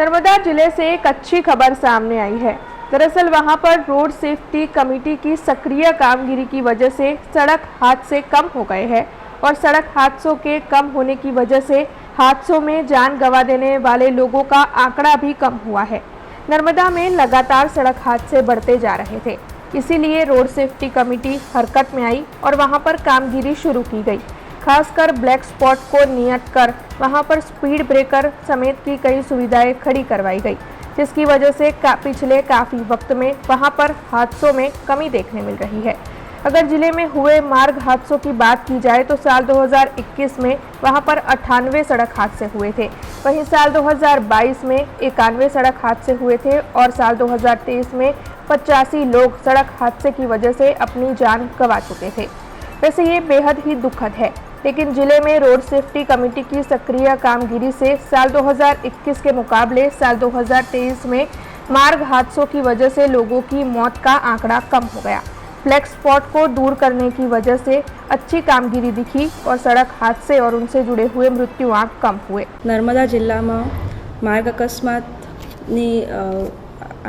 नर्मदा जिले से एक अच्छी खबर सामने आई है। दरअसल वहां पर रोड सेफ्टी कमेटी की सक्रिय कामगिरी की वजह से सड़क हादसे कम हो गए हैं और सड़क हादसों के कम होने की वजह से हादसों में जान गंवा देने वाले लोगों का आंकड़ा भी कम हुआ है। नर्मदा में लगातार सड़क हादसे बढ़ते जा रहे थे, इसीलिए रोड सेफ्टी कमेटी हरकत में आई और वहां पर कामगिरी शुरू की गई। खासकर ब्लैक स्पॉट को नियत कर वहां पर स्पीड ब्रेकर समेत की कई सुविधाएं खड़ी करवाई गई, जिसकी वजह से पिछले काफ़ी वक्त में वहां पर हादसों में कमी देखने मिल रही है। अगर जिले में हुए मार्ग हादसों की बात की जाए तो साल 2021 में वहां पर 98 सड़क हादसे हुए थे, वहीं साल 2022 में 91 सड़क हादसे हुए थे और साल 2023 में 85 लोग सड़क हादसे की वजह से अपनी जान गंवा चुके थे। वैसे ये बेहद ही दुखद है, लेकिन जिले में रोड सेफ्टी कमेटी की सक्रिय कामगिरी से साल 2021 के मुकाबले साल 2023 में मार्ग हादसों की वजह से लोगों की मौत का आंकड़ा कम हो गया। ब्लैक स्पॉट को दूर करने की वजह से अच्छी कामगिरी दिखी और सड़क हादसे और उनसे जुड़े हुए मृत्युआंक कम हुए। नर्मदा जिल्ला में मार्ग अकस्मातनी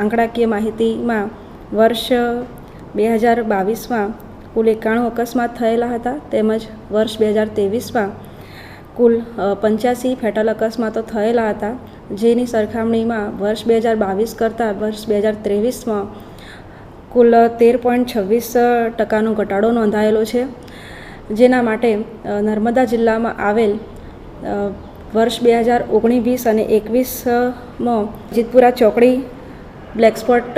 आंकड़ाकीय माहिती में वर्ष 2022 में कुल 91 अकस्मात थयेला हता, तेमज वर्ष 2023 में कुल 85 फेटल अकस्मातो थयेला हता, जेनी सरखामणी में वर्ष 2022 करता वर्ष 2023 में कुल 13.26% घटाडो नोंधायेलो छे। जेना माटे नर्मदा जिल्ला में आवेल वर्ष 2019 અને 21 में જીતપુરા ચોકડી બ્લેક સ્પોટ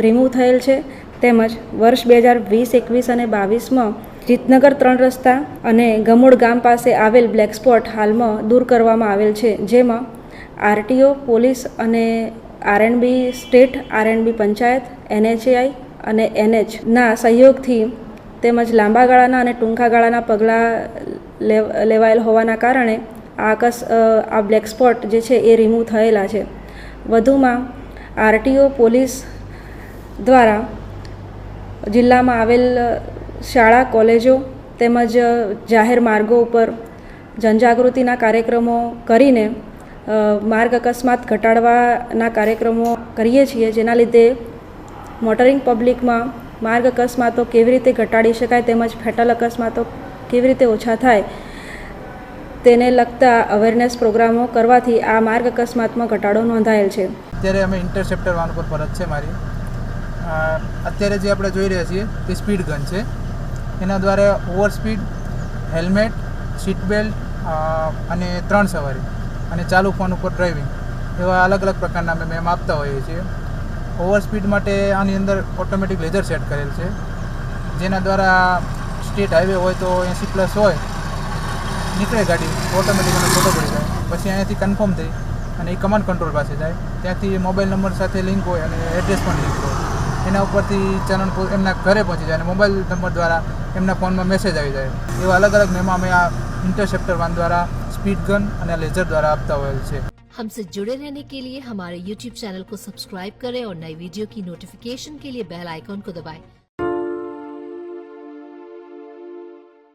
રિમૂવ થયેલ છે, તેમજ વર્ષ 2020, 21 અને 22 में જીતનગર 3 રસ્તા અને ગમોડ ગામ પાસે આવેલ બ્લેક સ્પોટ હાલમાં દૂર કરવામાં આવેલ છે, જેમાં આરટીઓ, પોલીસ અને RNB state, RNB panchayat, NHAI અને એનએચના સહયોગથી તેમજ લાંબા ગાળાના અને ટૂંકા ગાળાના પગલાં લેવાયેલ હોવાના કારણે આ બ્લેક સ્પોટ જે છે એ રિમૂવ થયેલા છે। વધુમાં આરટીઓ, પોલીસ દ્વારા જિલ્લામાં આવેલ શાળા, કોલેજો તેમજ જાહેર માર્ગો ઉપર જનજાગૃતિના કાર્યક્રમો કરીને માર્ગ અકસ્માત ઘટાડવાના કાર્યક્રમો કરીએ છીએ, જેના લીધે મોટરિંગ પબ્લિકમાં માર્ગ અકસ્માતો કેવી રીતે ઘટાડી શકાય તેમજ ફેટલ અકસ્માતો કેવી રીતે ઓછા થાય તેને લગતા અવેરનેસ પ્રોગ્રામો કરવાથી આ માર્ગ અકસ્માતમાં ઘટાડો નોંધાયેલ છે। અત્યારે અમે ઇન્ટરસેપ્ટર વાહન પર ફરજ છે મારી। અત્યારે જે આપણે જોઈ રહ્યા છીએ તે સ્પીડ ગન છે। એના દ્વારા over speed, helmet, seat belt અને 3 સવારી અને ચાલુ ફોન ઉપર ડ્રાઇવિંગ એવા અલગ અલગ પ્રકારના અમે મેમ આપતા હોઈએ છીએ। ઓવર સ્પીડ માટે આની અંદર ઓટોમેટિક લેઝર સેટ કરેલ છે, જેના દ્વારા સ્ટેટ હાઈવે હોય તો 80+ હોય નીકળે ગાડી, ઓટોમેટિક અમે ફોટો પડી જાય, પછી અહીંયાથી કન્ફર્મ થઈ અને એ કમાન્ડ કંટ્રોલ પાસે જાય, ત્યાંથી મોબાઈલ નંબર સાથે લિંક હોય અને એડ્રેસ પણ લિંક હોય, એના ઉપરથી ચલણ એમના ઘરે પહોંચી જાય અને મોબાઈલ નંબર દ્વારા એમના ફોનમાં મેસેજ આવી જાય। એવા અલગ અલગ મેમો અમે આ ઇન્ટરસેપ્ટર વાન દ્વારા स्पीड गन और लेजर द्वारा आपता हुए छे। हमसे जुड़े रहने के लिए हमारे YouTube चैनल को सब्सक्राइब करें और नई वीडियो की नोटिफिकेशन के लिए बेल आइकॉन को दबाएं।